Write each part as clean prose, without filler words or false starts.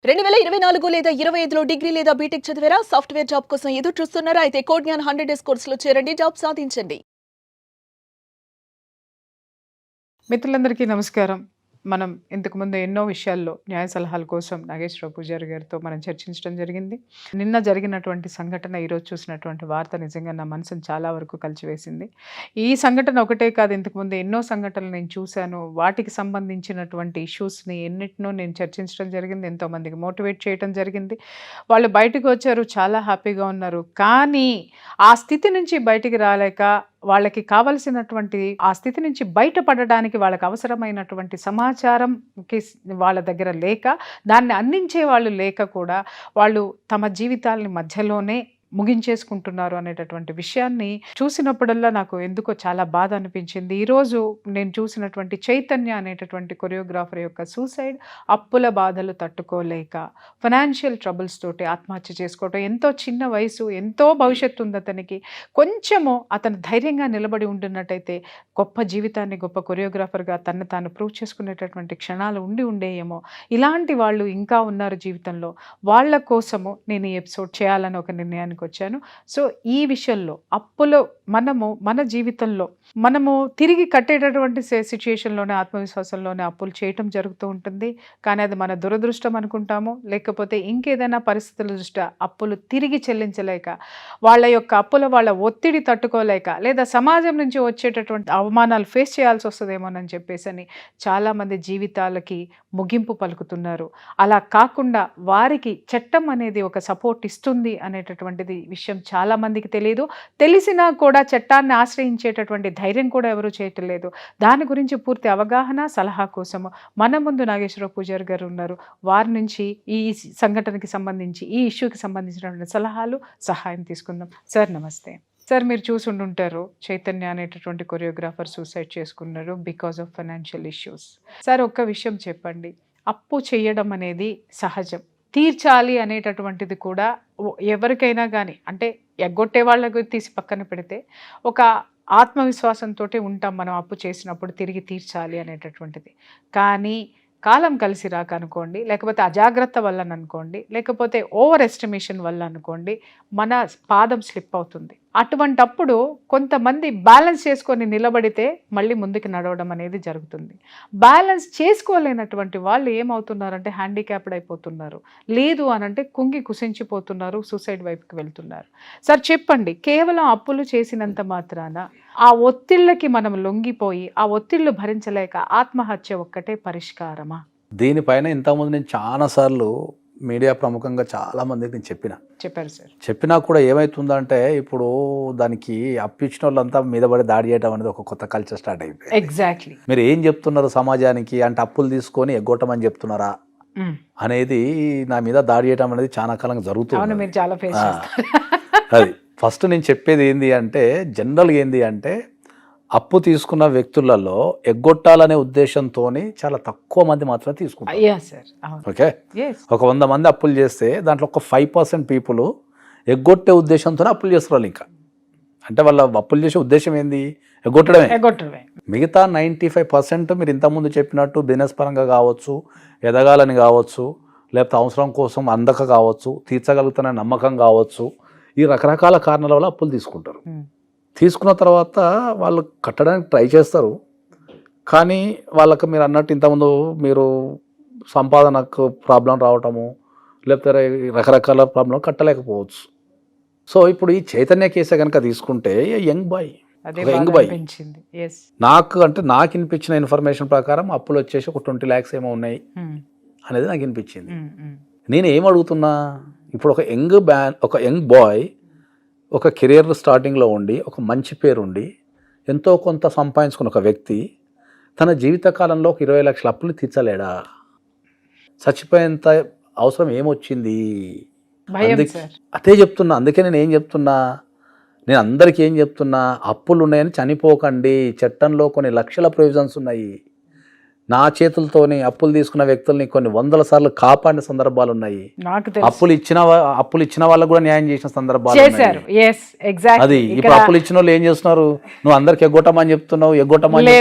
2024 లేదా 25లో డిగ్రీ లేదా బీటెక్ చదివారా? సాఫ్ట్‌వేర్ జాబ్ కోసం ఎదురు చూస్తున్నారా? అయితే కోడ్ జ్ఞాన్ 100 డేస్ కోర్సులో చేరండి, జాబ్ సాధించండి. మిత్రులందరికీ నమస్కారం. మనం ఇంతకుముందు ఎన్నో విషయాల్లో న్యాయ సలహాల కోసం నాగేశ్వరరావు పూజారి గారితో మనం చర్చించడం జరిగింది. నిన్న జరిగినటువంటి సంఘటన, ఈరోజు చూసినటువంటి వార్త నిజంగా నా మనసును చాలా వరకు కలిచివేసింది. ఈ సంఘటన ఒకటే కాదు, ఇంతకుముందు ఎన్నో సంఘటనలు నేను చూశాను. వాటికి సంబంధించినటువంటి ఇష్యూస్ని ఎన్నిటినో నేను చర్చించడం జరిగింది. ఎంతోమందికి మోటివేట్ చేయడం జరిగింది. వాళ్ళు బయటకు వచ్చారు, చాలా హ్యాపీగా ఉన్నారు. కానీ ఆ స్థితి నుంచి బయటికి రాలేక, వాళ్ళకి కావలసినటువంటి ఆ స్థితి నుంచి బయటపడడానికి వాళ్ళకి అవసరమైనటువంటి సమాచారంకి వాళ్ళ దగ్గర లేక, దాన్ని అందించే వాళ్ళు లేక కూడా వాళ్ళు తమ జీవితాలని మధ్యలోనే ముగించేసుకుంటున్నారు అనేటటువంటి విషయాన్ని చూసినప్పుడల్లా నాకు ఎందుకో చాలా బాధ అనిపించింది. ఈరోజు నేను చూసినటువంటి చైతన్య అనేటటువంటి కొరియోగ్రాఫర్ యొక్క సూసైడ్, అప్పుల బాధలు తట్టుకోలేక ఫైనాన్షియల్ ట్రబుల్స్ తోటి ఆత్మహత్య చేసుకోవటం. ఎంతో చిన్న వయసు, ఎంతో భవిష్యత్తు ఉంది అతనికి. కొంచెము అతను ధైర్యంగా నిలబడి ఉంటున్నట్టయితే గొప్ప జీవితాన్ని, గొప్ప కొరియోగ్రాఫర్గా తను తాను ప్రూవ్ చేసుకునేటటువంటి క్షణాలు ఉండేయేమో. ఇలాంటి వాళ్ళు ఇంకా ఉన్నారు జీవితంలో. వాళ్ళ కోసము నేను ఈ ఎపిసోడ్ చేయాలని ఒక నిర్ణయానికి వచ్చాను. సో ఈ విషయంలో అప్పులో మన జీవితంలో మనము తిరిగి కట్టేటటువంటి సిచ్యుయేషన్లోనే, ఆత్మవిశ్వాసంలోనే అప్పులు చేయటం జరుగుతూ ఉంటుంది. కానీ అది మన దురదృష్టం అనుకుంటాము, లేకపోతే ఇంకేదైనా పరిస్థితుల దృష్ట్యా అప్పులు తిరిగి చెల్లించలేక, వాళ్ళ యొక్క వాళ్ళ ఒత్తిడి తట్టుకోలేక, లేదా సమాజం నుంచి వచ్చేటటువంటి అవమానాలు ఫేస్ చేయాల్సి వస్తుందేమోనని చెప్పేసి చాలామంది జీవితాలకి ముగింపు పలుకుతున్నారు. అలా కాకుండా వారికి చట్టం అనేది ఒక సపోర్ట్ ఇస్తుంది అనేటటువంటిది విషయం చాలా మందికి తెలియదు. తెలిసినా కూడా చట్టాన్ని ఆశ్రయించేటటువంటి ధైర్యం కూడా ఎవరు చేయటం లేదు. దాని గురించి పూర్తి అవగాహన, సలహా కోసము మన ముందు నాగేశ్వరరావు పూజారి గారు ఉన్నారు. వారి నుంచి ఈ సంఘటనకి సంబంధించి, ఈ ఇష్యూకి సంబంధించినటువంటి సలహాలు, సహాయం తీసుకుందాం. సార్ నమస్తే. సార్, మీరు చూసి ఉండుంటారు, చైతన్య అనేటటువంటి కొరియోగ్రాఫర్ సూసైడ్ చేసుకున్నారు because of financial issues. Sir, ఒక్క విషయం చెప్పండి. అప్పు చేయడం అనేది సహజం, తీర్చాలి అనేటటువంటిది కూడా ఎవరికైనా కానీ, అంటే ఎగ్గొట్టే వాళ్ళకు తీసి పక్కన పెడితే ఒక ఆత్మవిశ్వాసంతో ఉంటాం మనం అప్పు చేసినప్పుడు తిరిగి తీర్చాలి అనేటటువంటిది. కానీ కాలం కలిసి రాక అనుకోండి, లేకపోతే అజాగ్రత్త వల్ల అనుకోండి, లేకపోతే ఓవర్ ఎస్టిమేషన్ వల్ల అనుకోండి, మన పాదం స్లిప్ అవుతుంది. అటువంటప్పుడు కొంతమంది బ్యాలెన్స్ చేసుకొని నిలబడితే మళ్ళీ ముందుకు నడవడం అనేది జరుగుతుంది. బ్యాలెన్స్ చేసుకోలేనటువంటి వాళ్ళు ఏమవుతున్నారంటే హ్యాండిక్యాప్డ్ అయిపోతున్నారు. లేదు అనంటే కుంగి కుసించిపోతున్నారు, సూసైడ్ వైపుకి వెళ్తున్నారు. సార్ చెప్పండి, కేవలం అప్పులు చేసినంత మాత్రాన ఆ ఒత్తిళ్ళకి మనం లొంగిపోయి, ఆ ఒత్తిళ్ళు భరించలేక ఆత్మహత్య ఒక్కటే పరిష్కారమా? దీనిపైన ఇంతకుముందు నేను చాలాసార్లు మీడియా ప్రముఖంగా చాలా మందికి నేను చెప్పారు సార్. చెప్పినా కూడా ఏమవుతుందంటే, ఇప్పుడు దానికి అప్పిచ్చిన వాళ్ళంతా మీద పడి దాడి చేయడం అనేది ఒక కొత్త కల్చర్ స్టార్ట్ అయిపోయింది. ఎగ్జాక్ట్లీ. మీరు ఏం చెప్తున్నారు సమాజానికి అంటే, అప్పులు తీసుకొని ఎగ్గొట్టమని చెప్తున్నారా అనేది నా మీద దాడి చేయడం అనేది చాలా కాలంగా జరుగుతుంది. అది ఫస్ట్ నేను చెప్పేది ఏంది అంటే, జనరల్గా ఏంది అంటే, అప్పు తీసుకున్న వ్యక్తులలో ఎగ్గొట్టాలనే ఉద్దేశంతో చాలా తక్కువ మంది మాత్రమే తీసుకుంటారు. ఓకే, ఒక 100 మంది అప్పులు చేస్తే దాంట్లో ఒక 5% పీపుల్ ఎగ్గొట్టే ఉద్దేశంతోనే అప్పులు చేస్తారు. ఇంకా అంటే వాళ్ళ అప్పులు చేసే ఉద్దేశం ఏంది? ఎగ్గొట్టడమే. మిగతా 95% మీరు ఇంతకుముందు చెప్పినట్టు బిజినెస్ పరంగా కావచ్చు, ఎదగాలని కావచ్చు, లేకపోతే అవసరం కోసం అందక కావచ్చు, తీర్చగలుగుతున్న నమ్మకం కావచ్చు, ఈ రకరకాల కారణాల వల్ల అప్పులు తీసుకుంటారు. తీసుకున్న తర్వాత వాళ్ళు కట్టడానికి ట్రై చేస్తారు. కానీ వాళ్ళకి మీరు అన్నట్టు ఇంతకుముందు మీరు సంపాదనకు ప్రాబ్లం రావటము, లేకపోతే రకరకాల ప్రాబ్లం కట్టలేకపోవచ్చు. సో ఇప్పుడు ఈ చైతన్య కేసే కనుక తీసుకుంటే, యంగ్ బాయ్ నాకు వినిపించిన ఇన్ఫర్మేషన్ ప్రకారం అప్పులు వచ్చేసి ఒక 20 lakhs ఏమో ఉన్నాయి అనేది నాకు వినిపించింది. నేను ఏం అడుగుతున్నా, ఇప్పుడు ఒక యంగ్ బాయ్ ఒక కెరియర్ స్టార్టింగ్లో ఉండి, ఒక మంచి పేరు ఉండి, ఎంతో కొంత సంపాదించుకున్న ఒక వ్యక్తి తన జీవితకాలంలో ఒక 20 లక్షల అప్పులు తీర్చలేడా? చచ్చిపోయేంత అవసరం ఏమొచ్చింది? అదే చెప్తున్నా. అందుకే నేను ఏం చెప్తున్నా, నేను అందరికీ ఏం చెప్తున్నా, అప్పులు ఉన్నాయని చనిపోకండి. చట్టంలో కొన్ని లక్షల ప్రొవిజన్స్ ఉన్నాయి. నా చేతులతోని అప్పులు తీసుకున్న వ్యక్తుల్ని కొన్ని 100 సార్లు కాపాడిన సందర్భాలు ఉన్నాయి. అప్పులు ఇచ్చిన వాళ్ళకు కూడా న్యాయం చేసిన సందర్భాలు ఉన్నాయి. అది ఇప్పుడు అప్పులు ఇచ్చిన వాళ్ళు ఏం చేస్తున్నారు? నువ్వు అందరికి ఎగ్గొట్టమని చెప్తున్నావు, ఎగ్గొట్టమని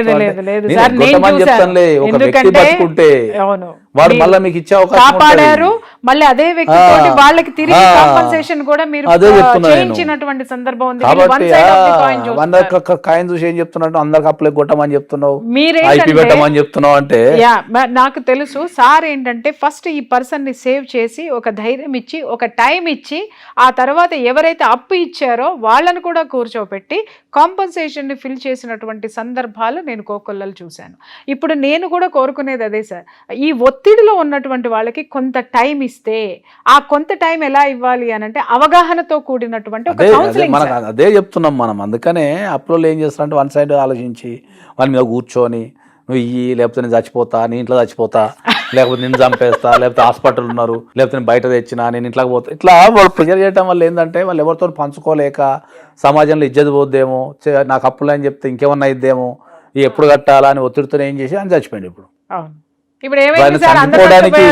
చెప్తానులే. ఒక వ్యక్తి బతుకుంటే వాడు మళ్ళీ మీకు ఇచ్చే అవకాశం కాపాడారు, మళ్ళీ అదే వ్యక్తి తోటి వాళ్ళకి తిరిగి కాంపెన్సేషన్ కూడా మీరు అదే చెప్తున్నా నేను. చేయించినటువంటి సందర్భం ఉంది. కాబట్టి కాయిన్ చూసి ఏం చెప్తున్నట్టు అందరికి అప్పులే కొట్టమని చెప్తున్నావు, మీరేంటంటే ఐపీ పెట్టమని చెప్తున్నావు అంటే నాకు తెలుసు సార్ ఏంటంటే ఫస్ట్ ఈ పర్సన్ ని సేవ్ చేసి ఒక ధైర్యం ఇచ్చి ఒక టైం ఇచ్చి ఆ తర్వాత ఎవరైతే అప్పు ఇచ్చారో వాళ్ళని కూడా కూర్చోబెట్టి కాంపెన్సేషన్ ని ఫిల్ చేసినటువంటి సందర్భాలు నేను కోకొల్లలు చూశాను. ఇప్పుడు నేను కూడా కోరుకునేది అదే సార్, ఈ ఒత్తిడిలో ఉన్నటువంటి వాళ్ళకి కొంత టైం ఇస్తే ఆ కొంత టైం ఎలా ఇవ్వాలి అని అంటే అవగాహనతో కూడినటువంటి ఒక కౌన్సిలింగ్. మనకు అదే చెప్తున్నాం మనం. అందుకనే అప్పులో ఏం చేస్తారంటే వన్ సైడ్ ఆలోచించి వాళ్ళ మీద కూర్చొని నువ్వు ఇయ్యి, లేకపోతే నేను చచ్చిపోతా, నీ ఇంట్లో చచ్చిపోతా, లేకపోతే నిన్ను చంపేస్తా, లేకపోతే హాస్పిటల్ ఉన్నారు, లేకపోతే నేను బయట తెచ్చినా, నేను ఇంట్లోకి పోతా, ఇట్లా వాళ్ళు ప్రెజర్ చేయడం వల్ల ఏంటంటే వాళ్ళు ఎవరితో పంచుకోలేక సమాజంలో ఇజ్జత్ పోద్దేమో, నాకు అప్పులు అని చెప్తే ఇంకేమన్నా ఇద్దేమో, ఎప్పుడు కట్టాలా అని ఒత్తిడితో ఏం చేసి అని చచ్చిపోయింది. ఇప్పుడు చనిపోవడానికి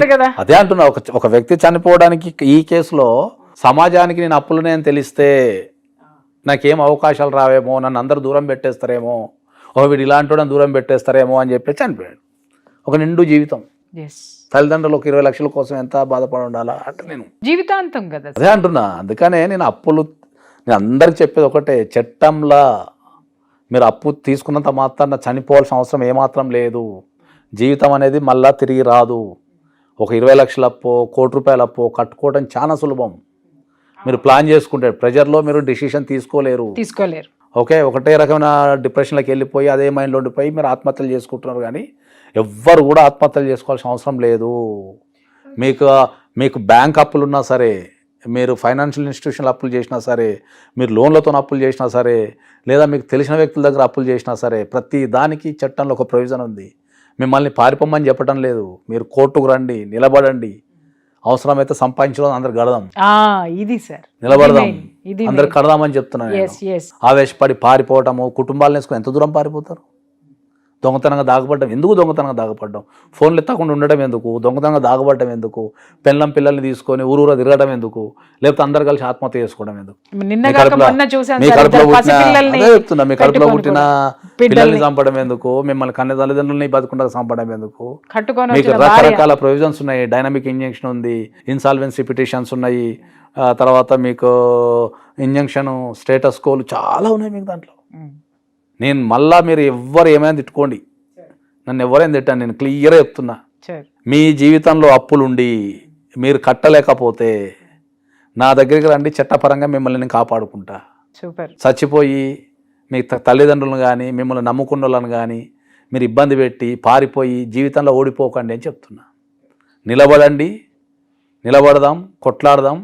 అదే అంటున్నా, ఒక వ్యక్తి చనిపోవడానికి ఈ కేసులో సమాజానికి నేను అప్పులనే అని తెలిస్తే నాకేం అవకాశాలు రావేమో, నన్ను అందరు దూరం పెట్టేస్తారేమో, వీడు ఇలాంటి దూరం పెట్టేస్తారేమో అని చెప్పి చనిపోయాడు. ఒక నిండు జీవితం, తల్లిదండ్రులు ఒక 20 లక్షల కోసం ఎంత బాధపడి ఉండాలా అంటే నేను జీవితాంతం కదా అదే అంటున్నా. అందుకనే నేను అందరికి చెప్పేది ఒకటే, చట్టంలా మీరు అప్పు తీసుకున్నంత మాత్రాన చనిపోవాల్సిన అవసరం ఏమాత్రం లేదు. జీవితం అనేది మళ్ళా తిరిగి రాదు. ఒక 20 లక్షల అప్పు, ₹1,00,00,000 అప్పు కట్టుకోవడం చాలా సులభం. మీరు ప్లాన్ చేసుకుంటే ప్రెజర్లో మీరు డిసిషన్ తీసుకోలేరు. ఓకే, ఒకటే రకమైన డిప్రెషన్లోకి వెళ్ళిపోయి అదే మైండ్లో ఉండిపోయి మీరు ఆత్మహత్యలు చేసుకుంటున్నారు. కానీ ఎవ్వరు కూడా ఆత్మహత్యలు చేసుకోవాల్సిన అవసరం లేదు. మీకు బ్యాంక్ అప్పులు ఉన్నా సరే, మీరు ఫైనాన్షియల్ ఇన్స్టిట్యూషన్లో అప్పులు చేసినా సరే, మీరు లోన్లతో అప్పులు చేసినా సరే, లేదా మీకు తెలిసిన వ్యక్తుల దగ్గర అప్పులు చేసినా సరే, ప్రతి దానికి చట్టంలో ఒక ప్రొవిజన్ ఉంది. మిమ్మల్ని పారిపోమని చెప్పడం లేదు. మీరు కోర్టుకు రండి, నిలబడండి, అవసరమైతే సంపాదించడం అందరు కడదాం, ఇది సార్ నిలబడదాం, అందరు కడదామని చెప్తున్నాను. ఆవేశపడి పారిపోవటము, కుటుంబాలను వేసుకుని ఎంత దూరం పారిపోతారు? దొంగతనంగా దాగపడ్డం ఎందుకు? దొంగతనంగా దాగపడ్డం, ఫోన్లు ఎత్తకుండా ఉండడం ఎందుకు? దొంగతనంగా దాగపడ్డం ఎందుకు? పిల్లల్ని తీసుకొని ఊరూరా తిరగడం ఎందుకు? లేకపోతే అందరు కలిసి ఆత్మహత్య చేసుకోవడం ఎందుకు? మీ కడుపులో పుట్టిన పిల్లల్ని చంపడం ఎందుకు? మిమ్మల్ని కన్న తల్లిదండ్రులని బతుకుండా చంపడం ఎందుకు? మీకు రకరకాల ప్రొవిజన్స్ ఉన్నాయి. డైనమిక్ ఇంజెక్షన్ ఉంది, ఇన్సాల్వెన్సీ పిటిషన్స్ ఉన్నాయి, తర్వాత మీకు ఇంజంక్షన్, స్టేటస్ కోలు చాలా ఉన్నాయి మీకు దాంట్లో. నేను మళ్ళా మీరు ఎవ్వరు ఏమైనా తిట్టుకోండి, నన్ను ఎవరైనా తిట్టాను, నేను క్లియర్గా చెప్తున్నా. మీ జీవితంలో అప్పులుండి మీరు కట్టలేకపోతే నా దగ్గరికి రండి, చట్టపరంగా మిమ్మల్ని నేను కాపాడుకుంటా. చచ్చిపోయి మీ తల్లిదండ్రులను కానీ మిమ్మల్ని నమ్ముకున్న వాళ్ళని కానీ మీరు ఇబ్బంది పెట్టి పారిపోయి జీవితంలో ఓడిపోకండి అని చెప్తున్నా. నిలబడండి, నిలబడదాం, కొట్లాడదాం,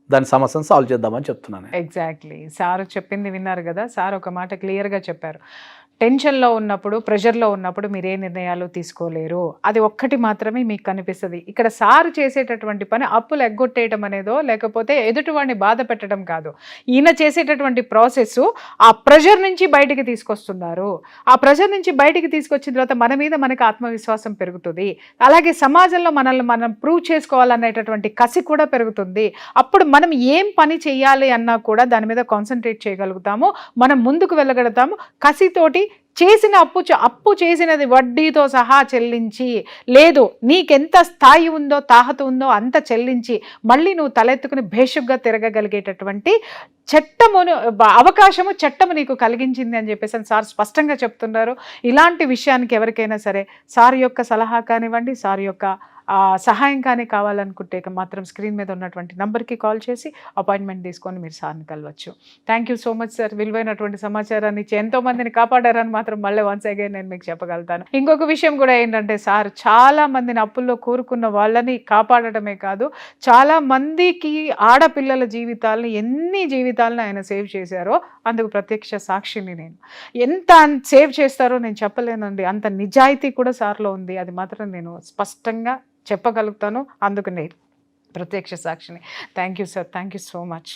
దాని సమస్యను సాల్వ్ చేద్దామని చెప్తున్నాను. ఎగ్జాక్ట్లీ సార్ చెప్పింది విన్నారు కదా. సార్ ఒక మాట క్లియర్గా చెప్పారు, టెన్షన్లో ఉన్నప్పుడు, ప్రెషర్లో ఉన్నప్పుడు మీరు ఏ నిర్ణయాలు తీసుకోలేరు, అది ఒక్కటి మాత్రమే మీకు కనిపిస్తుంది. ఇక్కడ సార్ చేసేటటువంటి పని అప్పులు ఎగ్గొట్టేయడం అనేదో లేకపోతే ఎదుటివాడిని బాధ పెట్టడం కాదు. ఈయన చేసేటటువంటి ప్రాసెస్ ఆ ప్రెషర్ నుంచి బయటికి తీసుకొస్తున్నారు. ఆ ప్రెషర్ నుంచి బయటికి తీసుకొచ్చిన తర్వాత మన మీద మనకు ఆత్మవిశ్వాసం పెరుగుతుంది. అలాగే సమాజంలో మనల్ని మనం ప్రూవ్ చేసుకోవాలనేటటువంటి కసి కూడా పెరుగుతుంది. అప్పుడు మనం ఏం పని చేయాలి అన్నా కూడా దాని మీద కాన్సన్ట్రేట్ చేయగలుగుతాము, మనం ముందుకు వెళ్ళగలుగుతాము. కసితోటి చేసిన అప్పు చేసినది వడ్డీతో సహా చెల్లించి, లేదు నీకెంత స్థాయి ఉందో తాహత ఉందో అంత చెల్లించి మళ్ళీ నువ్వు తలెత్తుకుని భేషుగ్గా తిరగగలిగేటటువంటి అవకాశము చట్టము నీకు కలిగించింది అని చెప్పేసి సార్ స్పష్టంగా చెప్తున్నారు. ఇలాంటి విషయానికి ఎవరికైనా సరే సార్ యొక్క సలహా కానివ్వండి, సార్ యొక్క సహాయం కానీ కావాలనుకుంటే మాత్రం స్క్రీన్ మీద ఉన్నటువంటి నంబర్కి కాల్ చేసి అపాయింట్మెంట్ తీసుకొని మీరు సార్ని కలవచ్చు. Thank you so much sir, విలువైనటువంటి సమాచారాన్ని ఇచ్చి ఎంతో మందిని కాపాడారని మాత్రం మళ్ళీ వన్స్ అగైన్ నేను మీకు చెప్పగలుగుతాను. ఇంకొక విషయం కూడా ఏంటంటే సార్ చాలా మందిని అప్పుల్లో కూరుకున్న వాళ్ళని కాపాడటమే కాదు, చాలా మందికి ఆడపిల్లల జీవితాలను, ఎన్ని జీవితాలను ఆయన సేవ్ చేశారో అందుకు ప్రత్యక్ష సాక్షిని నేను. ఎంత సేవ్ చేస్తారో నేను చెప్పలేనండి, అంత నిజాయితీ కూడా సార్లో ఉంది, అది మాత్రం నేను స్పష్టంగా చెప్పగలుగుతాను. అందుకు నేను ప్రత్యక్ష సాక్షిని. Thank you sir, thank you so much.